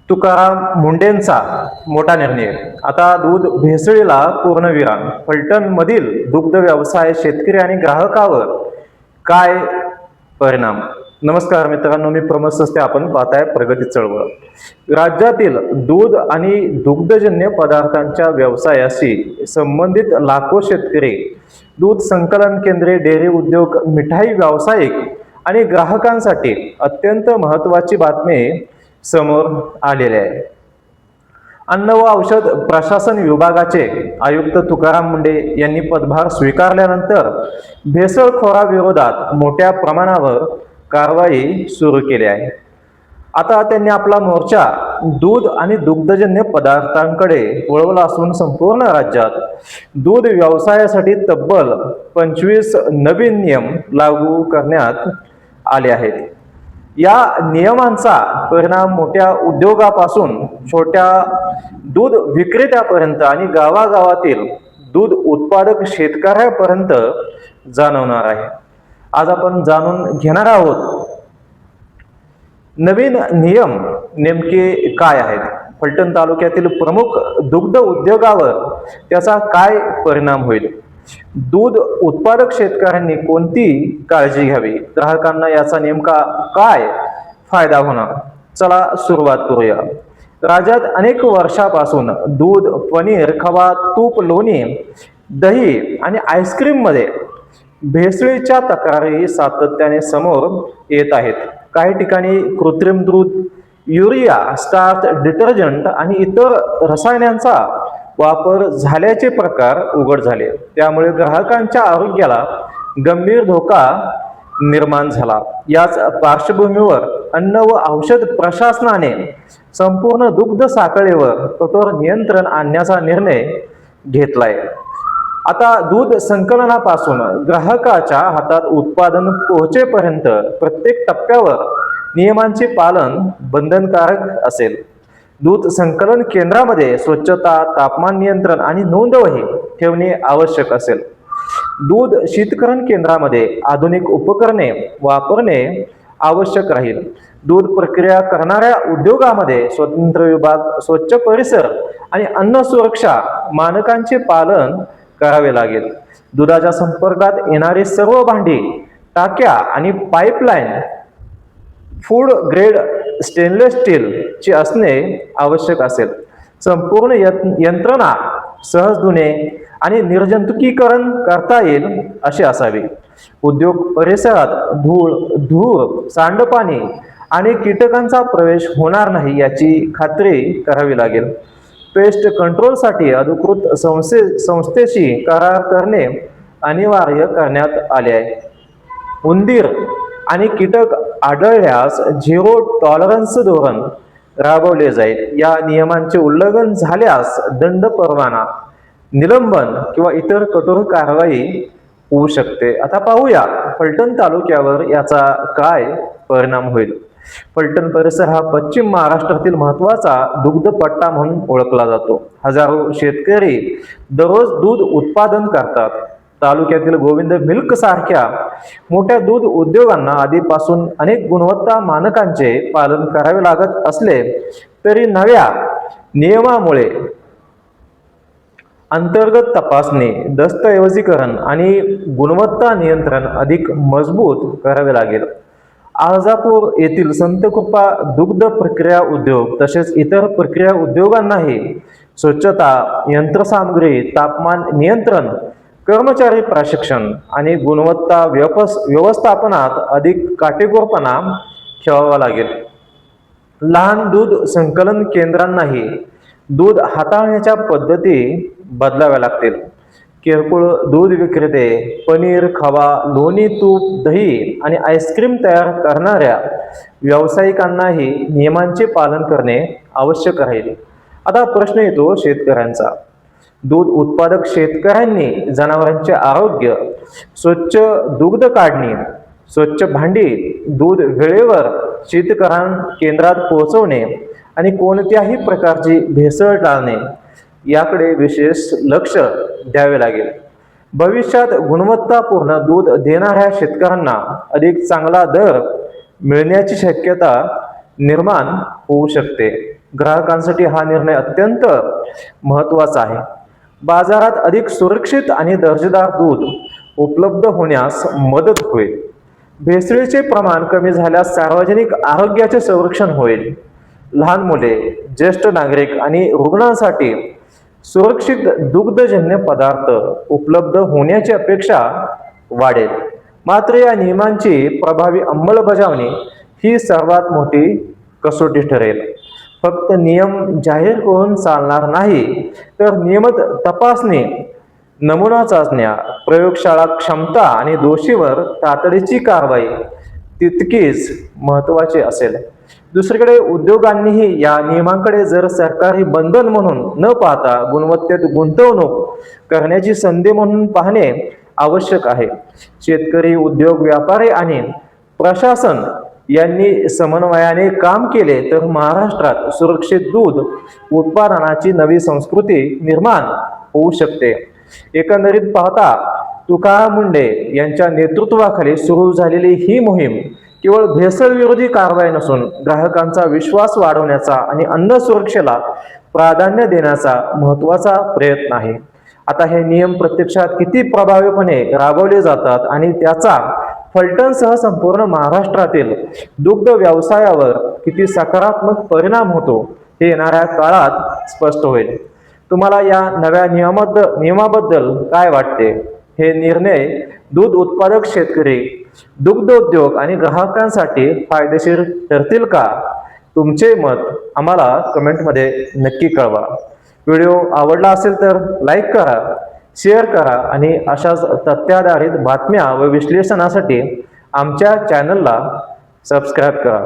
तुकाराम मुंडेंचा मोठा निर्णय. आता दूध भेसळीला पूर्णविराम. फलटण मधील दुग्ध व्यवसाय शेतकरी आणि ग्राहकावर काय परिणाम? नमस्कार मित्रांनो, मी प्रमोद सस्ते. आपण पाहताय प्रगती चळवळ. राज्यातील दूध आणि दुग्धजन्य पदार्थांच्या व्यवसायाशी संबंधित लाखो शेतकरी, दूध संकलन केंद्रे, डेअरी उद्योग, मिठाई व्यावसायिक आणि ग्राहकांसाठी अत्यंत महत्त्वाची बातमी समोर आलेले आहे. अन्न व औषध प्रशासन विभागाचे आयुक्त तुकाराम मुंडे यांनी पदभार स्वीकारल्यानंतर भेसळखोराविरोधात मोठ्या प्रमाणावर कारवाई सुरू केली आहे. आता त्यांनी आपला मोर्चा दूध आणि दुग्धजन्य पदार्थांकडे वळवला असून संपूर्ण राज्यात दूध व्यवसायासाठी तब्बल 25 नवीन नियम लागू करण्यात आले आहेत. या नियमांचा परिणाम मोठ्या उद्योगापासून छोट्या दूध विक्रेत्यापर्यंत आणि गावागावातील दूध उत्पादक शेतकऱ्यापर्यंत जाणवणार आहे. आज आपण जाणून घेणार आहोत नवीन नियम नेमके काय आहेत, फलटण तालुक्यातील प्रमुख दुग्ध उद्योगावर त्याचा काय परिणाम होईल, दूध उत्पादक शेतकऱ्यांनी कोणती काळजी घ्यावी, ग्राहकांना याचा नेमका काय फायदा होणार. चला सुरुवात करूया. राज्यात अनेक वर्षापासून दूध, पनीर, खवा, तूप, लोणी, दही आणि आईस्क्रीम मध्ये भेसळीच्या तक्रारी सातत्याने समोर येत आहेत. काही ठिकाणी कृत्रिम दूध, युरिया, स्टार्च, डिटर्जंट आणि इतर रसायनांचा वापर झाल्याचे प्रकार उघड झाले. त्यामुळे ग्राहकांच्या आरोग्याला गंभीर धोका निर्माण झाला. याच पार्श्वभूमीवर अन्न व औषध प्रशासनाने संपूर्ण दुग्ध साखळीवर कठोर नियंत्रण आणण्याचा निर्णय घेतलाय. आता दूध संकलनापासून ग्राहकाच्या हातात उत्पादन पोहोचेपर्यंत प्रत्येक टप्प्यावर नियमांचे पालन बंधनकारक असेल. दूध संकलन केंद्रामध्ये स्वच्छता, तापमान नियंत्रण आणि नोंदवही ठेवणे आवश्यक असेल. दूध शीतकरण केंद्रामध्ये आधुनिक उपकरणे वापरणे आवश्यक राहील. दूध प्रक्रिया करणाऱ्या उद्योगामध्ये स्वतंत्र विभाग, स्वच्छ परिसर आणि अन्न सुरक्षा मानकांचे पालन करावे लागेल. दुधाच्या संपर्कात येणारी सर्व भांडी, टाक्या आणि pipeline food grade stainless steel ची असणे आवश्यक असेल. संपूर्ण यंत्रणा सहज धुणे आणि निर्जंतुकीकरण करता येईल अशी असावी. उद्योग परिसरात धूळ, सांडपाणी आणि कीटकांचा प्रवेश होणार नाही याची खात्री करावी लागेल. पेस्ट कंट्रोलसाठी अधिकृत संस्थेशी करार करणे अनिवार्य करण्यात आले आहे. उंदीर आणि कीटक आढळल्यास झिरो टॉलरन्स धोरण राबवले जाईल. या नियमांचे उल्लंघन झाल्यास दंड, परवाना, निलंबन किंवा इतर कठोर कारवाई होऊ शकते. आता पाहूया फलटण तालुक्यावर याचा काय परिणाम होईल. फलटण परिसर हा पश्चिम महाराष्ट्रातील महत्त्वाचा दुग्धपट्टा म्हणून ओळखला जातो. हजारो शेतकरी दररोज दूध उत्पादन करतात. तालुक्यातील गोविंद मिल्क सारख्या मोठ्या दूध उद्योगांना आधीपासून अनेक गुणवत्ता मानकांचे पालन करावे लागत असले तरी नव्या नियमामुळे अंतर्गत तपासणी, दस्तऐवजीकरण आणि गुणवत्ता नियंत्रण अधिक मजबूत करावे लागेल. आळजापूर येथील संतकृपा दुग्ध प्रक्रिया उद्योग तसेच इतर प्रक्रिया उद्योगांनाही स्वच्छता, यंत्रसामग्री, तापमान नियंत्रण, कर्मचारी प्रशिक्षण आणि गुणवत्ता व्यवस्थापनात अधिक काटेकोरपणा ठेवावा लागेल. लहान दूध संकलन केंद्रांनाही दूध हाताळण्याच्या पद्धती बदलाव्या लागतील. किरकोळ दूध विक्रेते, पनीर, खवा, लोणी, तूप, दही आणि आईस्क्रीम तयार करणाऱ्या व्यावसायिकांनाही नियमांचे पालन करणे आवश्यक राहील. आता प्रश्न येतो शेतकऱ्यांचा. दूध उत्पादक शेतकऱ्यांनी जनावरांचे आरोग्य, स्वच्छ दुग्ध काढणी, स्वच्छ भांडी, दूध वेळेवर शीतकरण केंद्रात पोहोचवणे आणि कोणत्याही प्रकारची भेसळ टाळणे याकडे विशेष लक्ष द्यावे लागेल. भविष्यात गुणवत्तापूर्ण दूध देणाऱ्या शेतकऱ्यांना अधिक चांगला दर मिळण्याची शक्यता निर्माण होऊ शकते. ग्राहकांसाठी हा निर्णय अत्यंत महत्त्वाचा आहे. बाजारात अधिक सुरक्षित आणि दर्जेदार दूध उपलब्ध होण्यास मदत होईल. भेसळीचे प्रमाण कमी झाल्यास सार्वजनिक आरोग्याचे संरक्षण होईल. लहान मुले, ज्येष्ठ नागरिक आणि रुग्णांसाठी सुरक्षित दुग्धजन्य पदार्थ उपलब्ध होण्याची अपेक्षा वाढेल. मात्र या नियमांची प्रभावी अंमलबजावणी ही सर्वात मोठी कसोटी ठरेल. फक्त नियम जाहीर करून चालणार नाही, तर नियमित तपासणी, नमुना चाचण्या, प्रयोगशाळा क्षमता आणि दोषीवर तातडीची कारवाई तितकीच महत्त्वाची असेल. दुसरीकडे उद्योगांनीही या नियमांकडे जर सरकारी बंधन म्हणून न पाहता गुणवत्तेत गुंतवणूक करण्याची संधी म्हणून पाहणे आवश्यक आहे. शेतकरी, उद्योग, व्यापारी आणि प्रशासन यांनी समन्वयाने काम केले तर महाराष्ट्रात सुरक्षित दूध उत्पादनाची नवी संस्कृती निर्माण होऊ शकते. एकंदरीत पाहता तुकाराम मुंढे यांच्या नेतृत्वाखाली सुरू झालेली ही मोहीम केवळ भेसळविरोधी कारवाई नसून ग्राहकांचा विश्वास वाढवण्याचा आणि अन्न सुरक्षेला प्राधान्य देण्याचा महत्त्वाचा प्रयत्न आहे. आता हे नियम प्रत्यक्षात किती प्रभावीपणे राबवले जातात आणि त्याचा फलटणसह संपूर्ण महाराष्ट्रातील दुग्ध व्यवसायावर किती सकारात्मक परिणाम होतो हे येणाऱ्या काळात स्पष्ट होईल. तुम्हाला या नव्या नियमाबद्दल काय वाटते? हे निर्णय दूध उत्पादक शेतकरी, दुग्ध उद्योग आणि ग्राहकांसाठी फायदेशीर ठरतील का? तुमचे मत आम्हाला कमेंटमध्ये नक्की कळवा. व्हिडिओ आवडला असेल तर लाईक करा, शेअर करा आणि अशाच तथ्याधारित बातम्या व विश्लेषणासाठी आमच्या चॅनलला सबस्क्राईब करा.